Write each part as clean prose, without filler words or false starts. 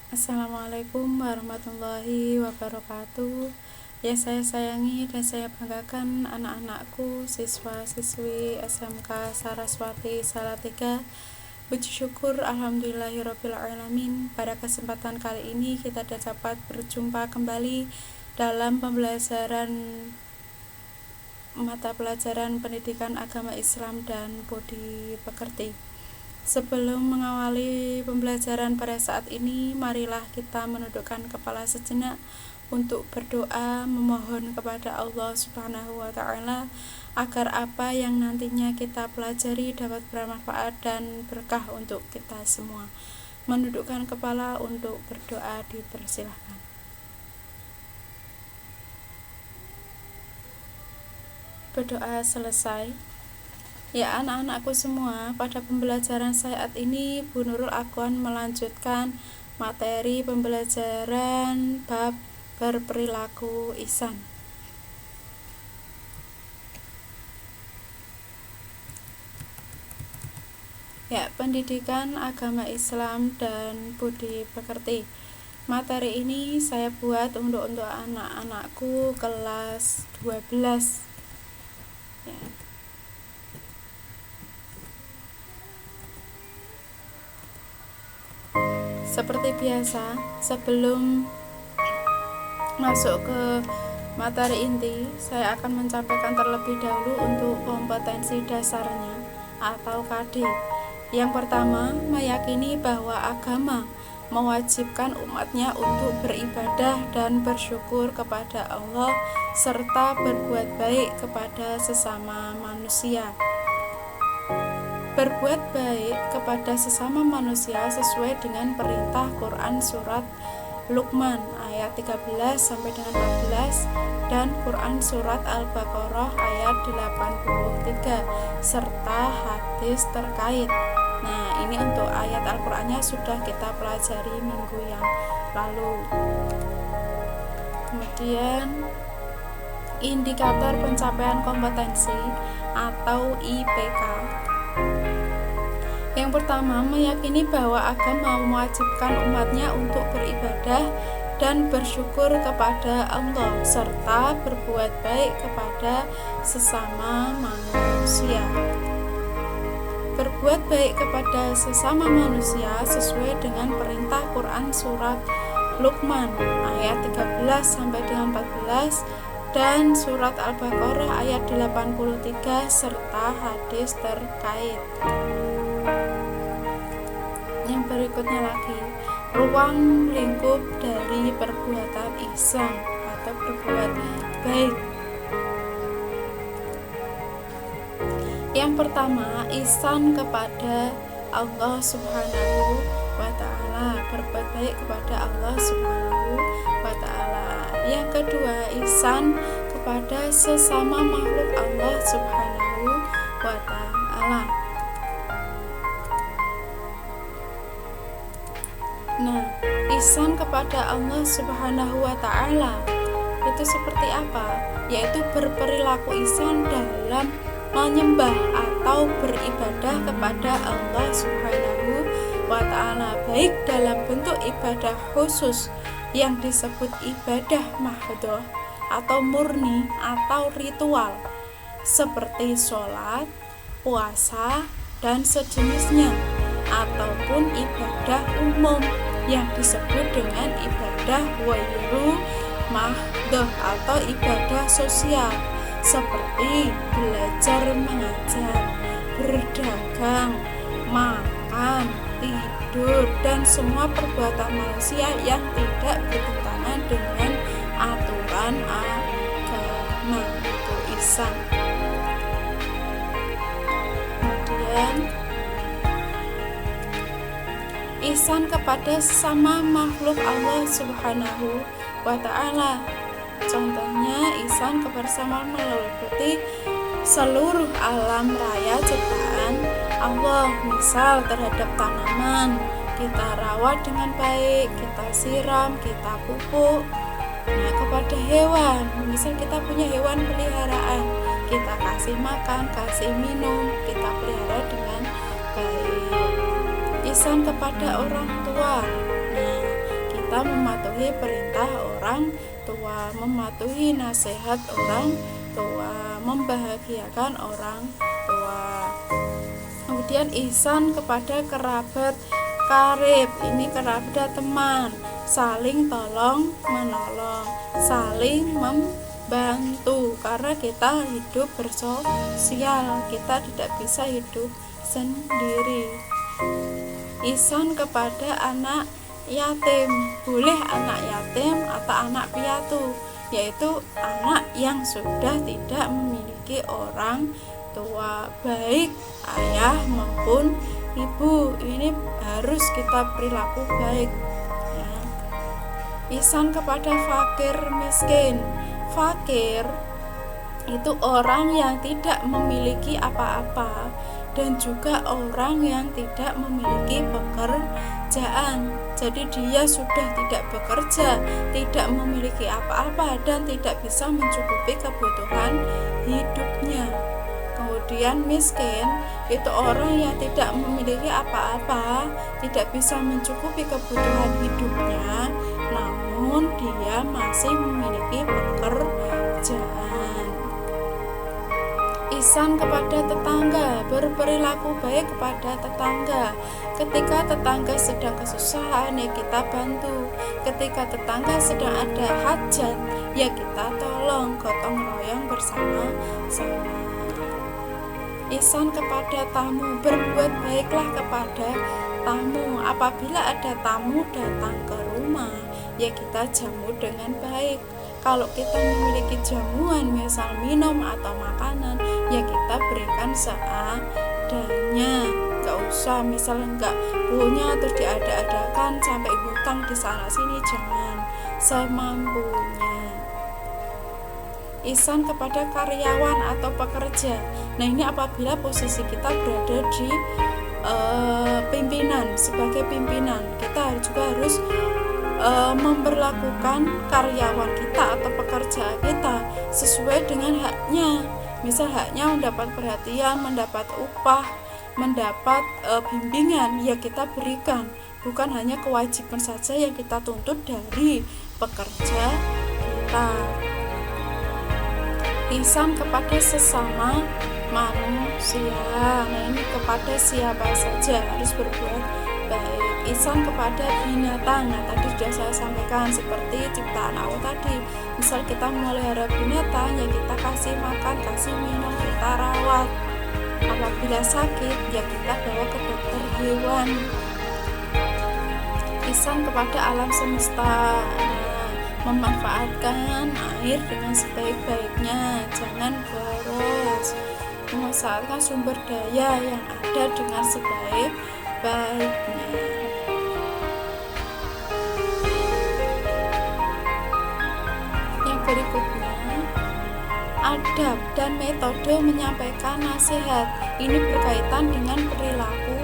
Assalamualaikum warahmatullahi wabarakatuh. Yang saya sayangi dan saya banggakan anak-anakku, siswa-siswi SMK Saraswati Salatiga. Puji syukur alhamdulillahirrabbilalamin. Pada kesempatan kali ini kita dapat berjumpa kembali dalam pembelajaran mata pelajaran pendidikan agama Islam dan budi pekerti. Sebelum mengawali pembelajaran pada saat ini, marilah kita menundukkan kepala sejenak untuk berdoa memohon kepada Allah Subhanahu wa Ta'ala agar apa yang nantinya kita pelajari dapat bermanfaat dan berkah untuk kita semua. Menundukkan kepala untuk berdoa dipersilahkan. Berdoa selesai. Ya anak-anakku semua, pada pembelajaran saat ini Bu Nurul akan melanjutkan materi pembelajaran bab berperilaku ihsan. Ya, pendidikan agama Islam dan budi pekerti. Materi ini saya buat untuk anak-anakku kelas 12. Ya. Seperti biasa, sebelum masuk ke materi inti, saya akan menyampaikan terlebih dahulu untuk kompetensi dasarnya atau KD. Yang pertama, meyakini bahwa agama mewajibkan umatnya untuk beribadah dan bersyukur kepada Allah serta berbuat baik kepada sesama manusia. Berbuat baik kepada sesama manusia sesuai dengan perintah Quran surat Luqman ayat 13 sampai dengan 14 dan Quran surat Al-Baqarah ayat 83 serta hadis terkait. Nah, ini untuk ayat Al-Qur'annya sudah kita pelajari minggu yang lalu. Kemudian indikator pencapaian kompetensi atau IPK. Yang pertama, meyakini bahwa agama mewajibkan umatnya untuk beribadah dan bersyukur kepada Allah serta berbuat baik kepada sesama manusia. Berbuat baik kepada sesama manusia sesuai dengan perintah Quran surat Luqman ayat 13 sampai dengan 14 dan surat Al-Baqarah ayat 83 serta hadis terkait. Yang berikutnya lagi, ruang lingkup dari perbuatan ihsan atau berbuat baik. Yang pertama, ihsan kepada Allah Subhanahu wa Ta'ala, berbuat baik kepada Allah Subhanahu wa Ta'ala. Yang kedua, ihsan kepada sesama makhluk Allah Subhanahu wa Ta'ala. Nah, ihsan kepada Allah Subhanahu wa Ta'ala itu seperti apa? Yaitu berperilaku ihsan dalam menyembah atau beribadah kepada Allah Subhanahu wa Ta'ala, baik dalam bentuk ibadah khusus yang disebut ibadah mahdhah atau murni atau ritual seperti sholat, puasa, dan sejenisnya, ataupun ibadah umum yang disebut dengan ibadah ghairu mahdhah atau ibadah sosial seperti belajar mengajar, berdagang, makan, tidur, dan semua perbuatan manusia yang tidak bertentangan dengan aturan agama itu ihsan. Kemudian ihsan kepada sesama makhluk Allah Subhanahu wa Ta'ala. Contohnya, ihsan kepada sesama meliputi seluruh alam raya ciptaan Allah. Misal terhadap tanaman, kita rawat dengan baik, kita siram, kita pupuk. Nah, kepada hewan, misal kita punya hewan peliharaan, kita kasih makan, kasih minum, kita pelihara dengan baik. Ihsan kepada orang tua. Nah, kita mematuhi perintah orang tua, mematuhi nasihat orang tua, membahagiakan orang tua. Kemudian ihsan kepada kerabat karib, ini kerabat teman, saling tolong menolong, saling membantu, karena kita hidup bersosial, kita tidak bisa hidup sendiri. Ihsan kepada anak yatim, boleh anak yatim atau anak piatu, yaitu anak yang sudah tidak memiliki orang tua, baik ayah maupun ibu. Ini harus kita perilaku baik ya. Ihsan kepada fakir miskin, fakir itu orang yang tidak memiliki apa-apa dan juga orang yang tidak memiliki pekerjaan. Jadi dia sudah tidak bekerja, tidak memiliki apa-apa dan tidak bisa mencukupi kebutuhan hidupnya. Kemudian miskin itu orang yang tidak memiliki apa-apa, tidak bisa mencukupi kebutuhan hidupnya, namun dia masih memiliki pekerjaan. Ihsan kepada tetangga, berperilaku baik kepada tetangga. Ketika tetangga sedang kesusahan, ya kita bantu. Ketika tetangga sedang ada hajat, ya kita tolong, gotong royong bersama-sama. Ihsan kepada tamu, berbuat baiklah kepada tamu. Apabila ada tamu datang ke rumah, ya kita jamu dengan baik. Kalau kita memiliki jamuan, misal minum atau makanan, ya kita berikan seadanya. Gak usah misal enggak punya terus diada-adakan sampai hutang di sana sini, jangan, semampunya. Ihsan kepada karyawan atau pekerja. Nah ini apabila posisi kita berada di pimpinan, sebagai pimpinan, kita juga harus memperlakukan karyawan kita atau pekerja kita sesuai dengan haknya. Misal haknya mendapat perhatian, mendapat upah, mendapat bimbingan, ya kita berikan. Bukan hanya kewajiban saja yang kita tuntut dari pekerja kita. Ihsan kepada sesama manusia. Nah ini kepada siapa saja harus berbuat baik. Ihsan kepada binatang, nah tadi sudah saya sampaikan seperti ciptaan Allah tadi. Misal kita memelihara binatang, ya kita kasih makan, kasih minum, kita rawat. Apabila sakit, ya kita bawa ke dokter hewan. Ihsan kepada alam semesta, memanfaatkan air dengan sebaik-baiknya, jangan boros. Memanfaatkan sumber daya yang ada dengan sebaik-baiknya. Berikutnya, adab dan metode menyampaikan nasihat. Ini berkaitan dengan perilaku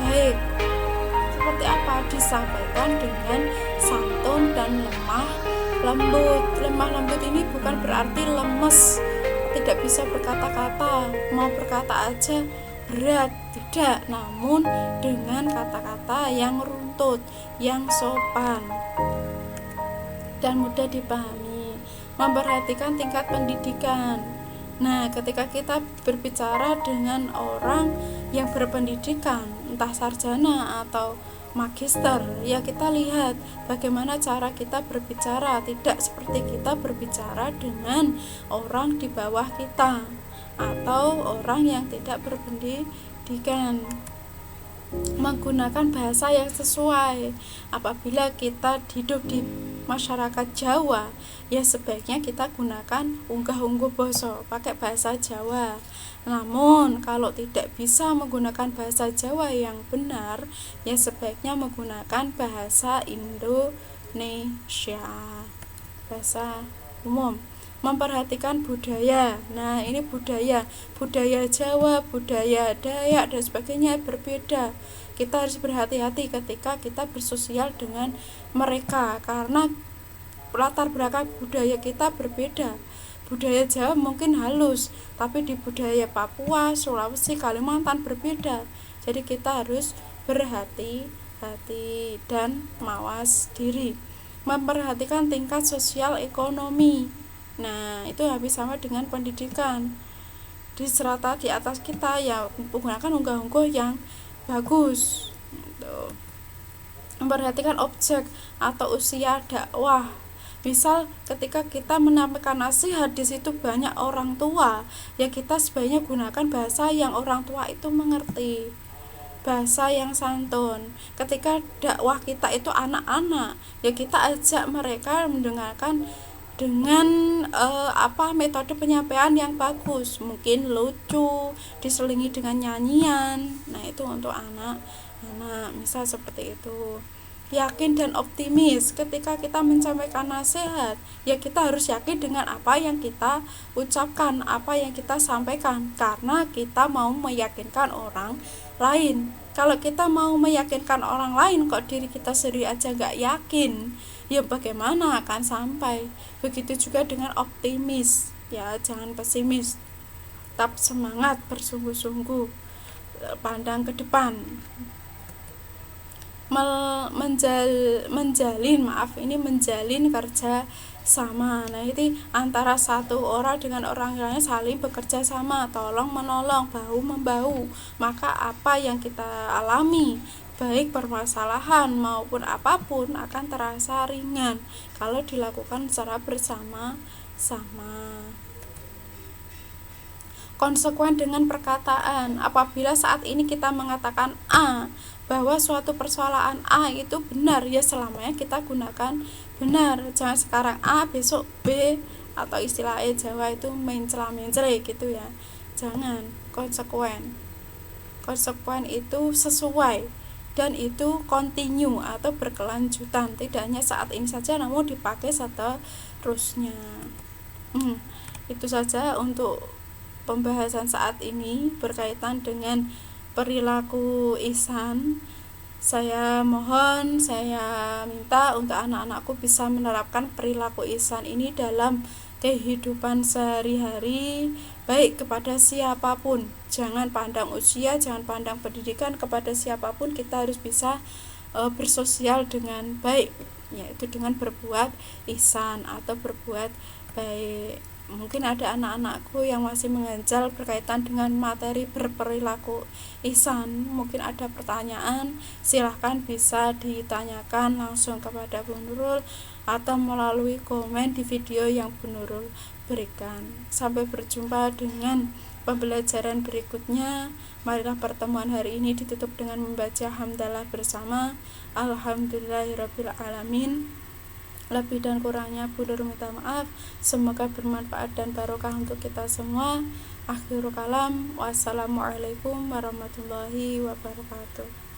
baik. Seperti apa? Disampaikan dengan santun dan lemah lembut. Lemah lembut ini bukan berarti lemes, tidak bisa berkata-kata, mau berkata aja berat, tidak, namun dengan kata-kata yang runtut, yang sopan dan mudah dipahami. Memperhatikan tingkat pendidikan. Nah, ketika kita berbicara dengan orang yang berpendidikan, entah sarjana atau magister, ya kita lihat bagaimana cara kita berbicara, tidak seperti kita berbicara dengan orang di bawah kita atau orang yang tidak berpendidikan. Menggunakan bahasa yang sesuai. Apabila kita hidup di masyarakat Jawa, ya sebaiknya kita gunakan unggah-ungguh basa, pakai bahasa Jawa. Namun kalau tidak bisa menggunakan bahasa Jawa yang benar, ya sebaiknya menggunakan bahasa Indonesia, bahasa umum. Memperhatikan budaya. Nah, ini budaya Jawa, budaya Dayak dan sebagainya berbeda. Kita harus berhati-hati ketika kita bersosial dengan mereka karena latar belakang budaya kita berbeda. Budaya Jawa mungkin halus, tapi di budaya Papua, Sulawesi, Kalimantan berbeda. Jadi kita harus berhati-hati. hati, dan mawas diri. Memperhatikan tingkat sosial ekonomi. Nah, itu habis sama dengan pendidikan. Di serata di atas kita ya menggunakan unggah-ungguh yang bagus. Memperhatikan objek atau usia dakwah. Misal ketika kita menampilkan nasihat di situ banyak orang tua, ya kita sebaiknya gunakan bahasa yang orang tua itu mengerti, bahasa yang santun. Ketika dakwah kita itu anak-anak, ya kita ajak mereka mendengarkan dengan metode penyampaian yang bagus, mungkin lucu, diselingi dengan nyanyian. Nah, itu untuk anak-anak, misal seperti itu. Yakin dan optimis ketika kita menyampaikan nasihat, ya kita harus yakin dengan apa yang kita ucapkan, apa yang kita sampaikan, karena kita mau meyakinkan orang lain. Kalau kita mau meyakinkan orang lain kok diri kita sendiri aja gak yakin, ya bagaimana akan sampai. Begitu juga dengan optimis, ya jangan pesimis, tetap semangat, bersungguh-sungguh, pandang ke depan. Menjalin kerja sama. Nah, ini antara satu orang dengan orang lain saling bekerja sama, tolong menolong, bahu membahu. Maka apa yang kita alami, baik permasalahan maupun apapun, akan terasa ringan kalau dilakukan secara bersama-sama. Konsekuen dengan perkataan. Apabila saat ini kita mengatakan A, bahwa suatu persoalan A itu benar, ya selamanya kita gunakan benar. Jangan sekarang A besok B, atau istilah Jawa itu mencela-mencele gitu ya. Jangan. Konsekuen itu sesuai dan itu continue atau berkelanjutan, tidak hanya saat ini saja namun dipakai seterusnya. Itu saja untuk pembahasan saat ini berkaitan dengan perilaku ihsan. Saya minta untuk anak-anakku bisa menerapkan perilaku ihsan ini dalam kehidupan sehari-hari, baik kepada siapapun. Jangan pandang usia, jangan pandang pendidikan, kepada siapapun kita harus bisa bersosial dengan baik, yaitu dengan berbuat ihsan atau berbuat baik. Mungkin ada anak-anakku yang masih mengganjal berkaitan dengan materi berperilaku ihsan. Mungkin ada pertanyaan, silahkan bisa ditanyakan langsung kepada Bu Nurul atau melalui komen di video yang Bu Nurul berikan. Sampai berjumpa dengan pembelajaran berikutnya. Marilah pertemuan hari ini ditutup dengan membaca hamdalah bersama. Alhamdulillahirabbil alamin. Lebih dan kurangnya Bu Nurul minta maaf. Semoga bermanfaat dan barokah untuk kita semua. Akhirul kalam, wassalamualaikum warahmatullahi wabarakatuh.